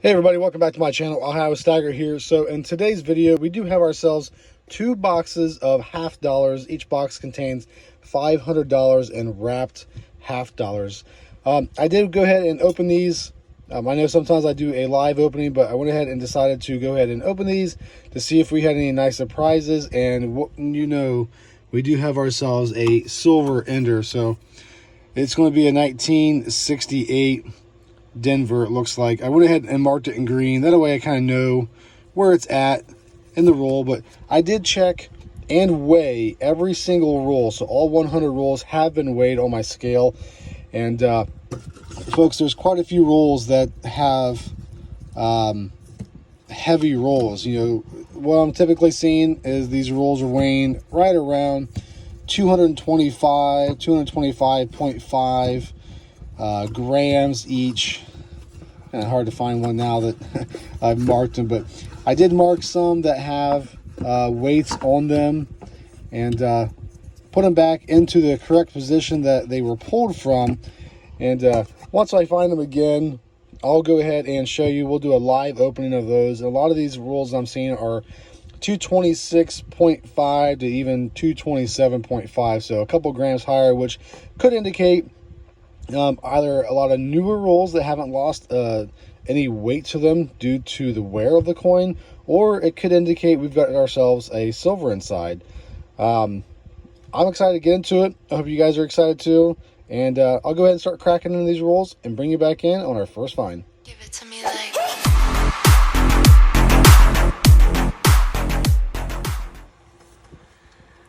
Hey everybody, welcome back to my channel. I'll have a Stagger here. So in today's video, we do have ourselves two boxes of half dollars. Each box contains $500 in wrapped half dollars. I did go ahead and open these. I know sometimes I do a live opening, but I went ahead and decided to go ahead and open these to see if we had any nice surprises. And what you know, we do have ourselves a silver ender. So it's going to be a 1968 Denver, it looks like. I went ahead and marked it in green. That way I kind of know where it's at in the roll. But I did check and weigh every single roll. So all 100 rolls have been weighed on my scale. And folks, there's quite a few rolls that have heavy rolls. You know, what I'm typically seeing is these rolls are weighing right around 225.5 grams each. Kind of hard to find one now that I've marked them, but I did mark some that have weights on them and put them back into the correct position that they were pulled from. And once I find them again, I'll go ahead and show you. We'll do a live opening of those. And a lot of these rolls I'm seeing are 226.5 to even 227.5, so a couple grams higher, which could indicate either a lot of newer rolls that haven't lost any weight to them due to the wear of the coin, or it could indicate we've got ourselves a silver inside. I'm excited to get into it. I hope you guys are excited too. And I'll go ahead and start cracking into these rolls and bring you back in on our first find. Give it to me like...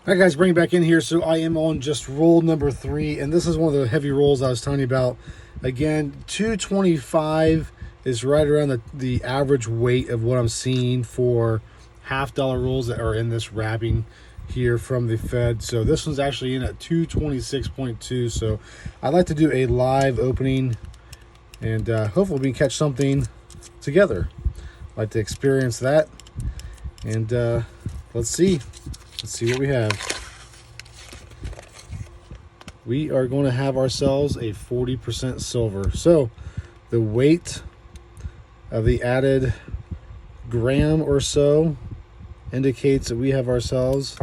All right, guys, bring it back in here. So I am on just roll number 3, and this is one of the heavy rolls I was telling you about. Again, 225 is right around the average weight of what I'm seeing for half dollar rolls that are in this wrapping here from the Fed. So this one's actually in at 226.2. So I'd like to do a live opening, and hopefully we can catch something together. I'd like to experience that, and let's see what we have. We are going to have ourselves a 40% silver. So the weight of the added gram or so indicates that we have ourselves,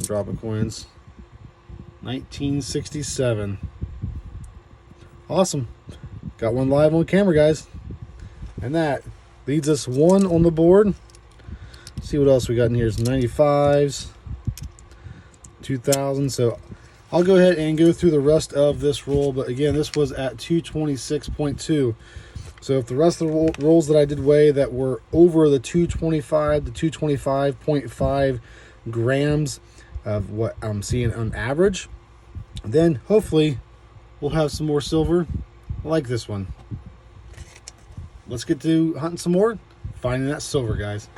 drop of coins, 1967. Awesome. Got one live on camera, guys. And that leads us one on the board. See what else we got in here. It's 95s, 2000. So I'll go ahead and go through the rest of this roll. But again, this was at 226.2. So if the rest of the rolls that I did weigh that were over the 225 to 225.5 grams of what I'm seeing on average, then hopefully we'll have some more silver like this one. Let's get to hunting some more, finding that silver, guys.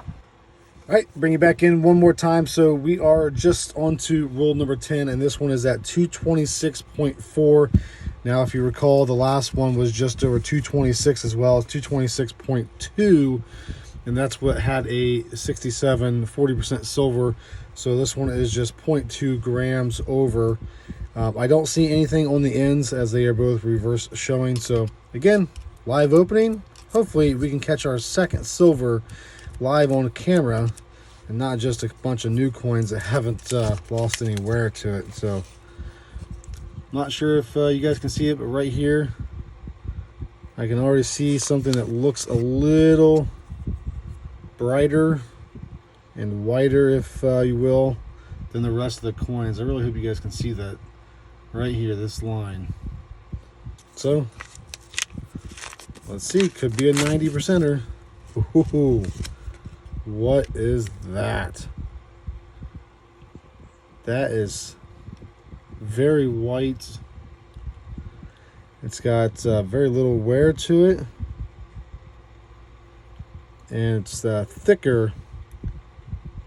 All right, bring it back in one more time. So we are just on to roll number 10, and this one is at 226.4. Now, if you recall, the last one was just over 226 as well, 226.2, and that's what had a 40% silver. So this one is just 0.2 grams over. I don't see anything on the ends as they are both reverse showing. So again, live opening. Hopefully we can catch our second silver live on camera and not just a bunch of new coins that haven't lost any wear to it. So not sure if you guys can see it, but right here I can already see something that looks a little brighter and whiter, if you will, than the rest of the coins. I really hope you guys can see that right here, this line. So let's see, could be a 90%er. Ooh, what is that? That is very white. It's got very little wear to it, and it's thicker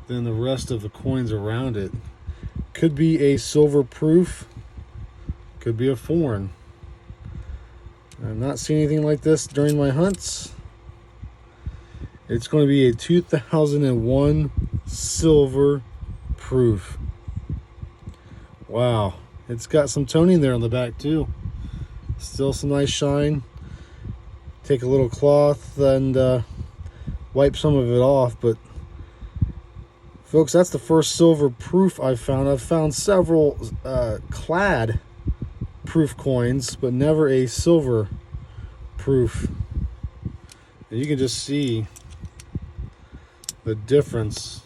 than the rest of the coins around it. Could be a silver proof, could be a foreign. I've not seen anything like this during my hunts. It's going to be a 2001 silver proof. Wow, it's got some toning there on the back too. Still some nice shine. take a little cloth and wipe some of it off. But folks, that's the first silver proof I've found. I've found several clad proof coins, but never a silver proof. And you can just see the difference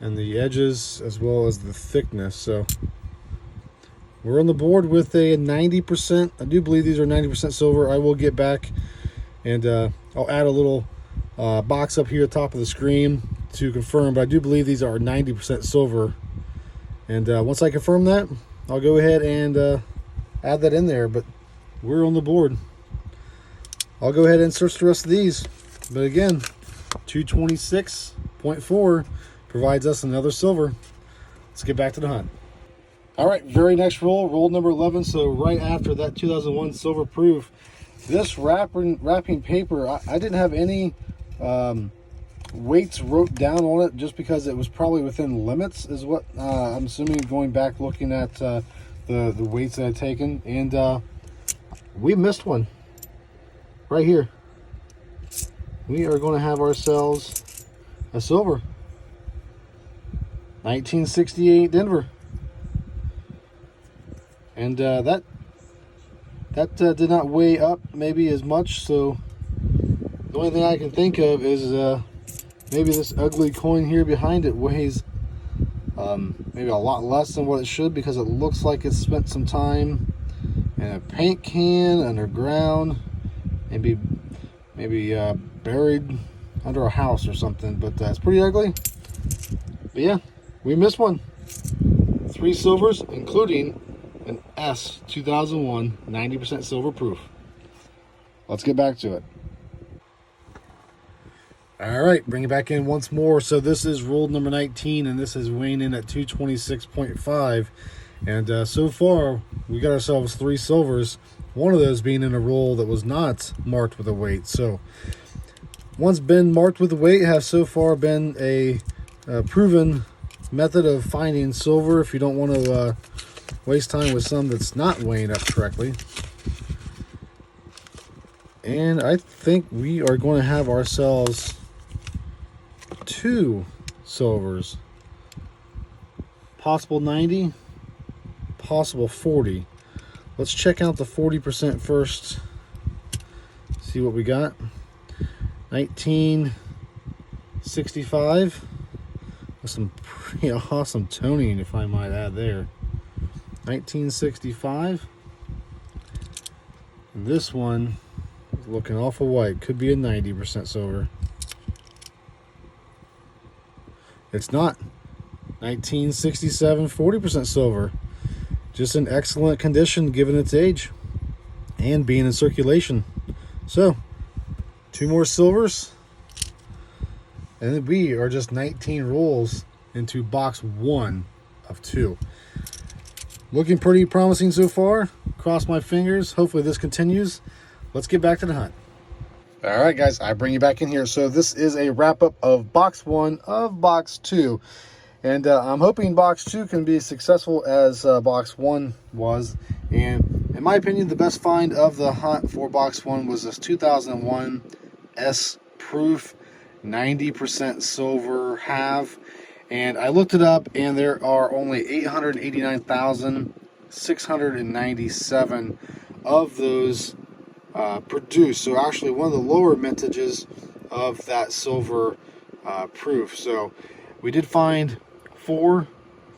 in the edges as well as the thickness. So we're on the board with a 90%. I do believe these are 90% silver. I will get back and I'll add a little box up here at the top of the screen to confirm, but I do believe these are 90% silver. And once I confirm that, I'll go ahead and add that in there. But we're on the board. I'll go ahead and search the rest of these. But again, 226.4 provides us another silver. Let's get back to the hunt. All right, very next roll, roll number 11. So right after that 2001 silver proof, this wrapping paper, I didn't have any weights wrote down on it just because it was probably within limits, is what I'm assuming, going back looking at the weights that I'd taken. And we missed one right here. We are going to have ourselves a silver. 1968 Denver. And that did not weigh up maybe as much, so the only thing I can think of is maybe this ugly coin here behind it weighs maybe a lot less than what it should, because it looks like it's spent some time in a paint can underground, maybe buried under a house or something. But it's pretty ugly. But yeah, we missed one. 3 silvers, including an S 2001 90% silver proof. Let's get back to it. All right, bring it back in once more. So this is roll number 19, and this is weighing in at 226.5. And so far, we got ourselves 3 silvers, one of those being in a roll that was not marked with a weight. So one's been marked with a weight, has so far been a proven method of finding silver if you don't want to waste time with some that's not weighing up correctly. And I think we are going to have ourselves 2 silvers. Possible 90, possible 40. Let's check out the 40% first. See what we got. 1965. With some pretty awesome toning, if I might add there. 1965. And this one is looking awful white. Could be a 90% silver. It's not. 1967, 40% silver. Just in excellent condition given its age and being in circulation. So 2 more silvers, and we are just 19 rolls into box 1 of 2. Looking pretty promising so far. Cross my fingers. Hopefully this continues. Let's get back to the hunt. All right, guys, I bring you back in here. So this is a wrap up of box 1 of box 2. And I'm hoping box 2 can be as successful as box 1 was. And in my opinion, the best find of the hunt for box 1 was this 2001 S proof 90% silver halve. And I looked it up, and there are only 889,697 of those produced. So actually one of the lower mintages of that silver proof. So we did find 4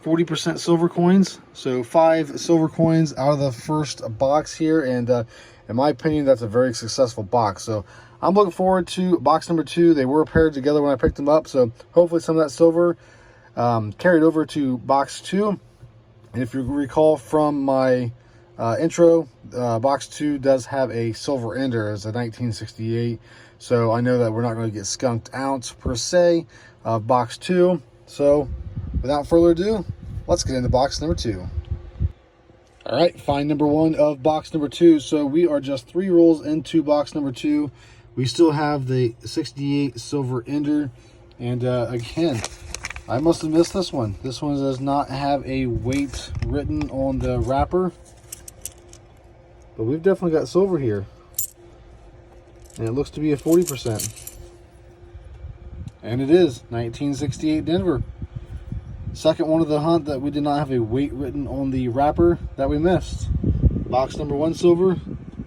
40% silver coins, so 5 silver coins out of the first box here, and in my opinion, that's a very successful box. So I'm looking forward to box number 2. They were paired together when I picked them up, so hopefully some of that silver carried over to box 2. And if you recall from my intro, box 2 does have a silver ender as a 1968, so I know that we're not going to get skunked out per se of box 2. So without further ado, let's get into box number 2. All right, find number 1 of box number 2. So we are just 3 rolls into box number 2. We still have the 68 silver ender. And again, I must have missed this one. This one does not have a weight written on the wrapper. But we've definitely got silver here. and it looks to be a 40%. And it is 1968 Denver. Second one of the hunt that we did not have a weight written on the wrapper that we missed. Box number 1 silver.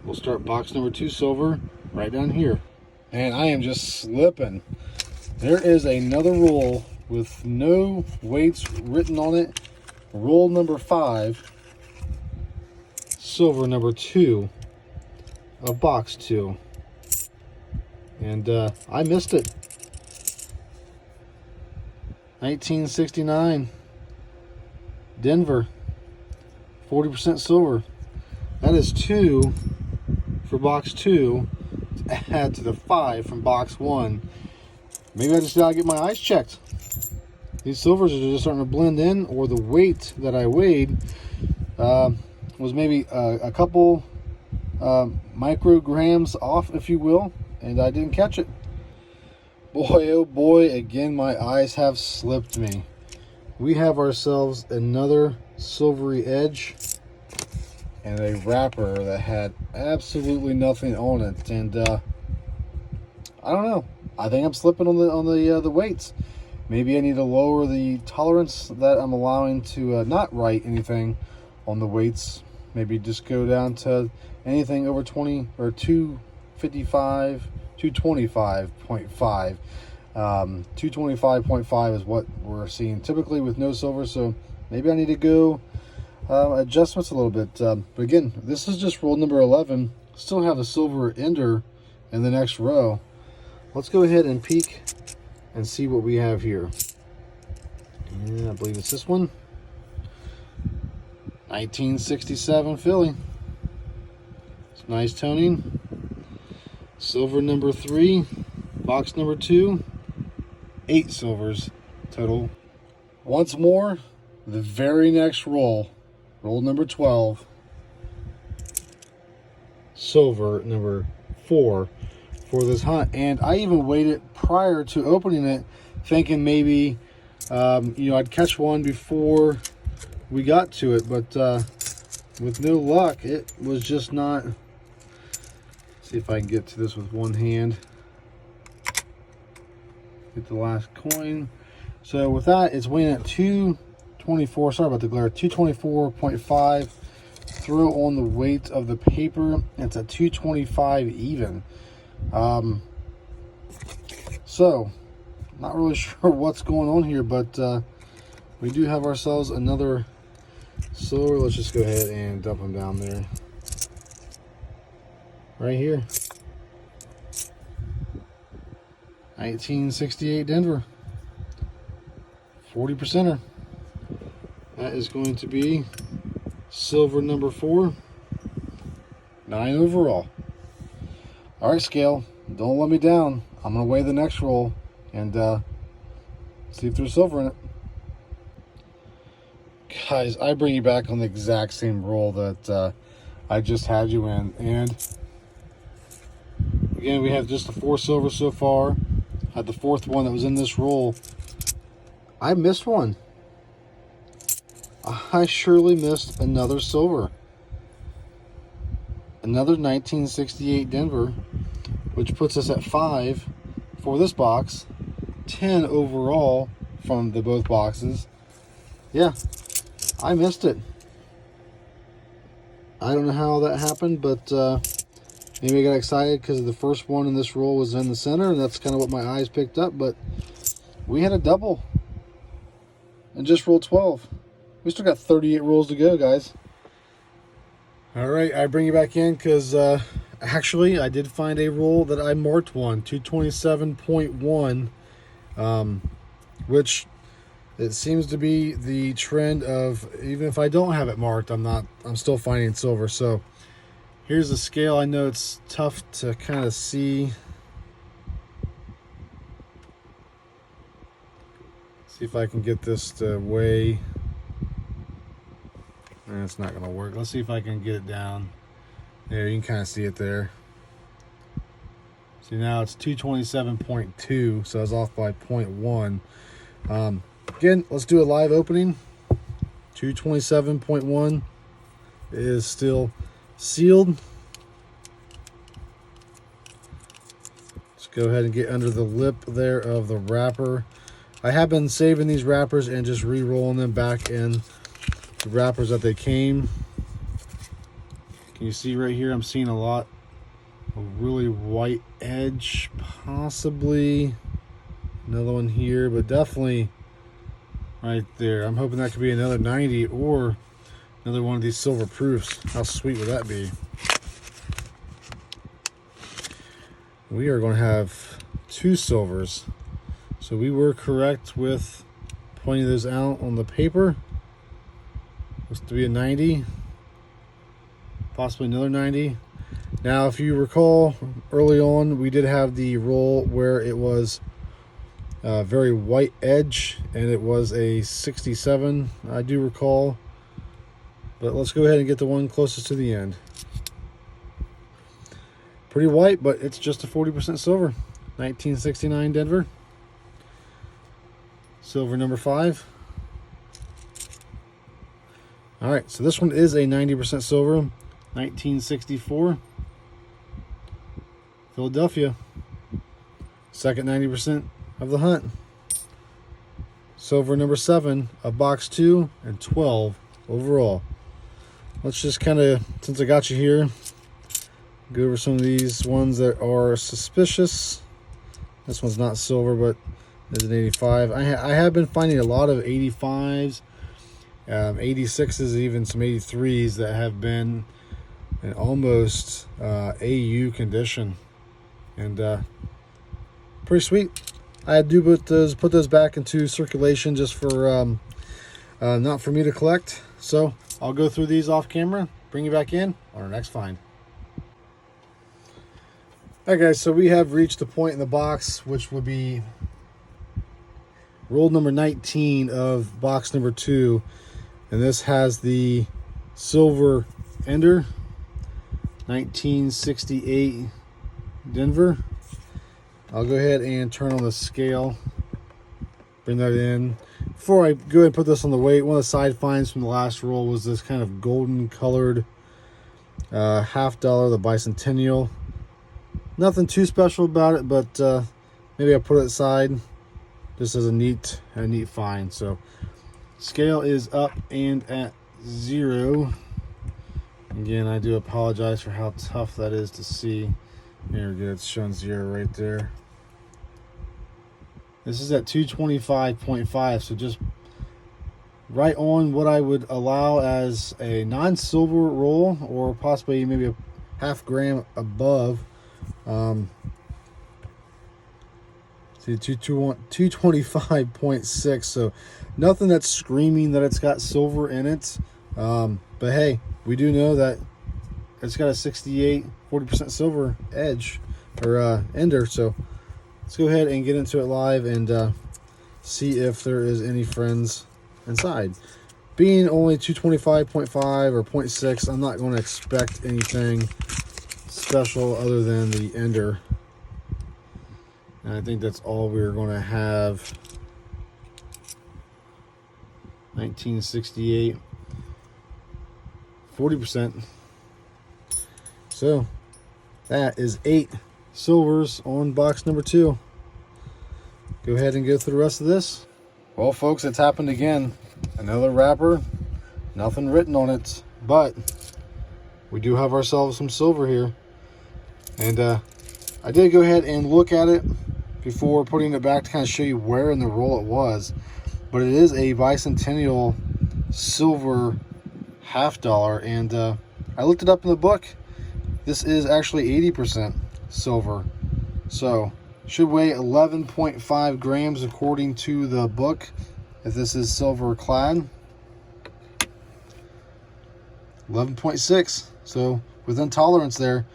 We'll start box number 2 silver right down here. And I am just slipping. There is another roll with no weights written on it. Roll number 5, silver number 2 of box 2. And I missed it. 1969 Denver, 40% silver. That is 2 for box 2 to add to the 5 from box 1. Maybe I just gotta get my eyes checked. These silvers are just starting to blend in, or the weight that I weighed was maybe a couple micrograms off, if you will, and I didn't catch it. Boy, oh boy, again, my eyes have slipped me. We have ourselves another silvery edge and a wrapper that had absolutely nothing on it. And I don't know. I think I'm slipping on the weights. Maybe I need to lower the tolerance that I'm allowing to not write anything on the weights. Maybe just go down to anything over 20 or 255. 225.5. 225.5 is what we're seeing typically with no silver, so maybe I need to go adjustments a little bit. But again, this is just roll number 11. Still have a silver ender in the next row. Let's go ahead and peek and see what we have here. Yeah, I believe it's this one. 1967 Philly. It's nice toning. Silver number 3, box number 2, 8 silvers total. Once more, the very next roll, roll number 12, silver number 4 for this hunt. And I even waited prior to opening it, thinking maybe, I'd catch one before we got to it, but with no luck, it was just not. See if I can get to this with one hand. Get the last coin. So with that, it's weighing at 224. Sorry about the glare. 224.5. Throw on the weight of the paper. It's at 225 even. So not really sure what's going on here, but we do have ourselves another silver. Let's just go ahead and dump them down there. Right here. 1968 Denver. 40%er. That is going to be silver number 4. 9 overall. Alright, scale. Don't let me down. I'm going to weigh the next roll and see if there's silver in it. Guys, I bring you back on the exact same roll that I just had you in. And again, we have just the 4 silver so far. Had the 4th one that was in this roll. I missed one. I surely missed another silver. Another 1968 Denver, which puts us at 5 for this box. 10 overall from the both boxes. Yeah, I missed it. I don't know how that happened, but maybe I got excited because the first one in this roll was in the center, and that's kind of what my eyes picked up. But we had a double and just roll 12. We still got 38 rolls to go, guys. All right, I bring you back in because actually I did find a roll that I marked one, 227.1, which it seems to be the trend of, even if I don't have it marked, I'm still finding silver. So here's the scale. I know it's tough to kind of see. See if I can get this to weigh. It's not going to work. Let's see if I can get it down. There, you can kind of see it there. See, now it's 227.2, so I was off by 0.1. Again, let's do a live opening. 227.1 is still sealed. go ahead and get under the lip there of the wrapper. I have been saving these wrappers and just re-rolling them back in the wrappers that they came. Can you see right here? I'm seeing a lot of really white edge, possibly another one here, but definitely right there. I'm hoping that could be another 90 or another one of these silver proofs. How sweet would that be? We are going to have 2 silvers. So we were correct with pointing those out on the paper. Looks to be a 90. Possibly another 90. Now, if you recall, early on, we did have the roll where it was a very white edge, and it was a 67, I do recall. But let's go ahead and get the one closest to the end. Pretty white, but it's just a 40% silver. 1969 Denver. Silver number 5. All right, so this one is a 90% silver. 1964. Philadelphia. Second 90% of the hunt. Silver number 7 of box 2 and 12 overall. Let's just kind of, since I got you here, go over some of these ones that are suspicious. This one's not silver, but is an 85. I have been finding a lot of 85s, 86s, even some 83s that have been in almost AU condition, and pretty sweet. I do put those back into circulation just for not for me to collect. So I'll go through these off camera, bring you back in on our next find. All right, guys, so we have reached the point in the box which would be roll number 19 of box number 2, and this has the silver ender, 1968 Denver. I'll go ahead and turn on the scale, bring that in. Before I go ahead and put this on the weight, one of the side finds from the last roll was this kind of golden colored $50, the bicentennial. Nothing too special about it, but maybe I'll put it aside just as a neat find. So scale is up and at 0. Again, I do apologize for how tough that is to see. There we go, it's showing 0 right there. This is at 225.5, so just right on what I would allow as a non-silver roll, or possibly maybe a half gram above. See, 225.6, so nothing that's screaming that it's got silver in it. But hey, we do know that it's got a 40% silver edge, or ender. So let's go ahead and get into it live and see if there is any friends inside. Being only 225.5 or 0.6, I'm not going to expect anything special other than the ender. And I think that's all we're going to have. 1968, 40%. So that is 8 silvers on box number 2. Go ahead and go through the rest of this. Well, folks, it's happened again. Another wrapper, nothing written on it, but we do have ourselves some silver here. And I did go ahead and look at it before putting it back to kind of show you where in the roll it was. But it is a bicentennial silver $50, and I looked it up in the book. This is actually 80% silver, so should weigh 11.5 grams according to the book if this is silver clad. 11.6, so within tolerance there.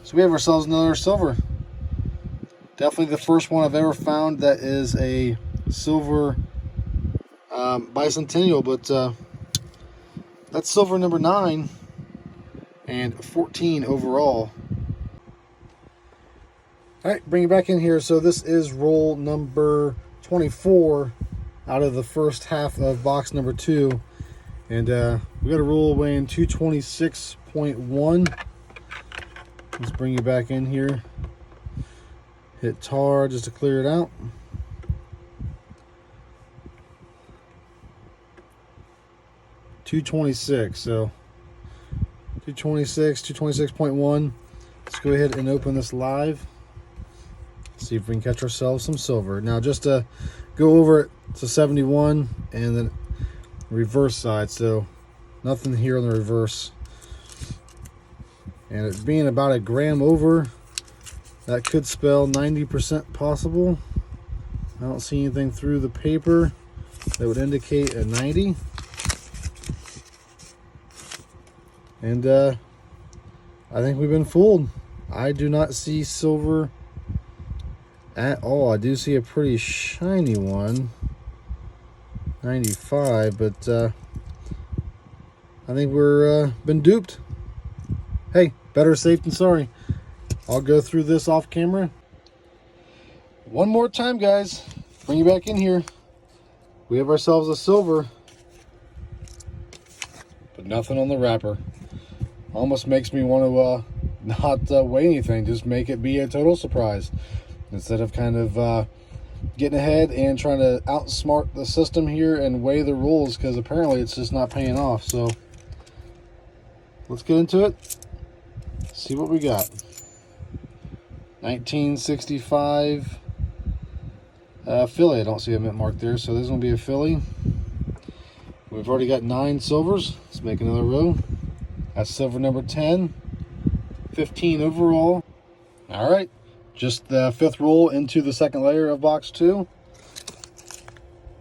So we have ourselves another silver. Definitely the first one I've ever found that is a silver bicentennial, but that's silver number 9 and 14 overall. All right, bring it back in here. So this is roll number 24 out of the first half of box number 2, and we got a roll weighing 226.1. Let's bring you back in here. Hit tar just to clear it out. $226, so 226, 226.1. Let's go ahead and open this live. See if we can catch ourselves some silver. Now just to go over it to 71 and then reverse side, so nothing here on the reverse. And it being about a gram over, that could spell 90% possible. I don't see anything through the paper that would indicate a 90. And I think we've been fooled. I do not see silver at all. I do see a pretty shiny one, 95, but I think we're been duped. Hey, better safe than sorry. I'll go through this off camera. One more time, guys. Bring you back in here. We have ourselves a silver, but nothing on the wrapper. Almost makes me want to not weigh anything, just make it be a total surprise instead of kind of getting ahead and trying to outsmart the system here and weigh the rules, because apparently it's just not paying off. So let's get into it, see what we got. 1965 Philly. I don't see a mint mark there, so there's going to be a Philly. We've already got 9 silvers. Let's make another row. That's silver number 10. 15 overall. All right, just the 5th roll into the 2nd layer of box 2.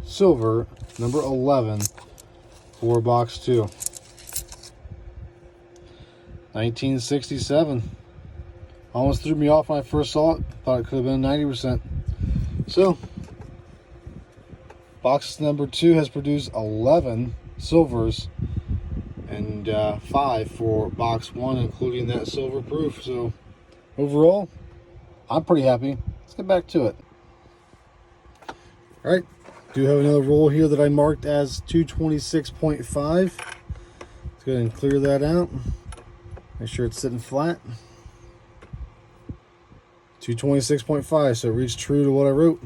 Silver number 11 for box 2. 1967. Almost threw me off when I first saw it. Thought it could have been 90%. So, box number 2 has produced 11 silvers and 5 for box 1, including that silver proof. So, overall, I'm pretty happy. Let's get back to it. All right, do have another roll here that I marked as 226.5. Let's go ahead and clear that out. Make sure it's sitting flat. 226.5, so it reads true to what I wrote.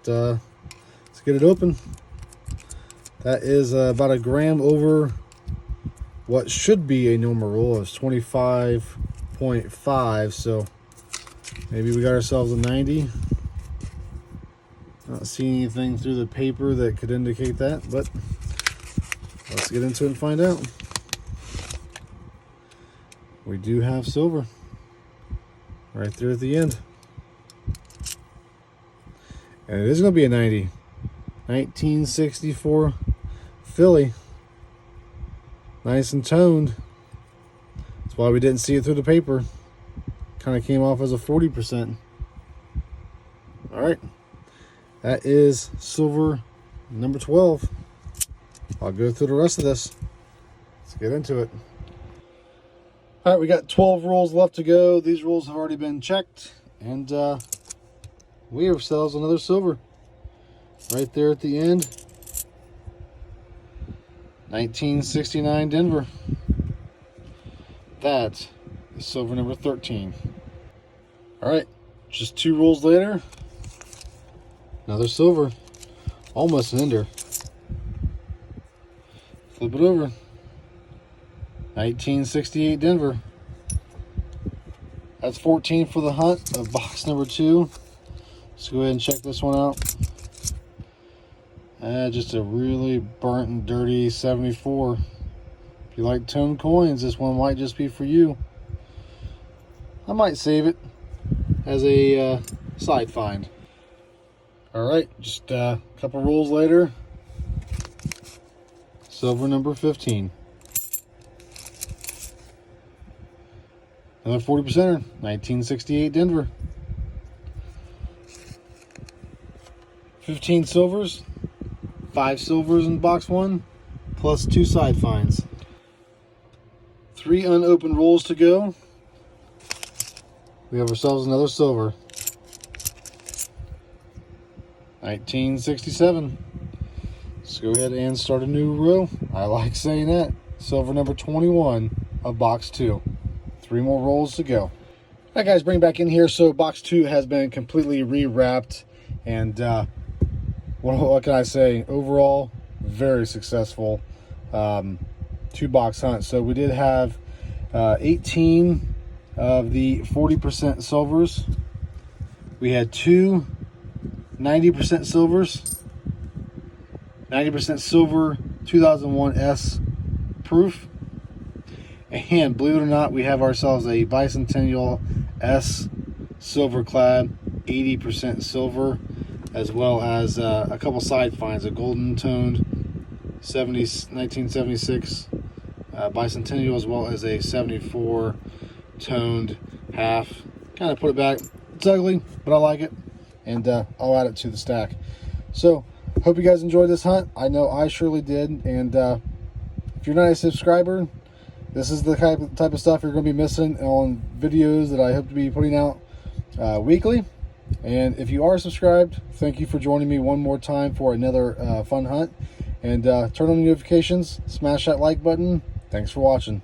Let's get it open. That is about a gram over what should be a normal roll. It's 25.5, so maybe we got ourselves a 90. Not seeing anything through the paper that could indicate that, but let's get into it and find out. We do have silver right there at the end. And it is going to be a 90. 1964 Philly. Nice and toned. That's why we didn't see it through the paper. Kind of came off as a 40%. All right. That is silver number 12. I'll go through the rest of this. Let's get into it. All right, we got 12 rolls left to go. These rolls have already been checked, and we have ourselves another silver right there at the end. 1969 Denver. That is silver number 13. All right, just 2 rolls later, another silver, almost an ender. Flip it over. 1968 Denver. That's 14 for the hunt of box number 2. Let's go ahead and check this one out. Just a really burnt and dirty 74. If you like toned coins, this one might just be for you. I might save it as a side find. All right, just a couple rolls later. Silver number 15. Another 40%er, 1968 Denver. 15 silvers, 5 silvers in box 1, plus 2 side finds. 3 unopened rolls to go. We have ourselves another silver. 1967. Let's go ahead and start a new row. I like saying that. Silver number 21 of box 2. 3 more rolls to go. Alright guys, bring it back in here. So box 2 has been completely rewrapped, and what can I say? Overall, very successful 2-box hunt. So we did have 18 of the 40% silvers. We had 2 90% silvers, 90% silver 2001 S proof, and believe it or not, we have ourselves a bicentennial S silver clad 80% silver, as well as a couple side finds, a golden toned 1976 bicentennial, as well as a 74 toned half. Kind of put it back. It's ugly, but I like it, and I'll add it to the stack. So hope you guys enjoyed this hunt. I know I surely did. And if you're not a subscriber, this is the type of stuff you're going to be missing on videos that I hope to be putting out weekly. And if you are subscribed, thank you for joining me one more time for another fun hunt. And turn on the notifications, smash that like button. Thanks for watching.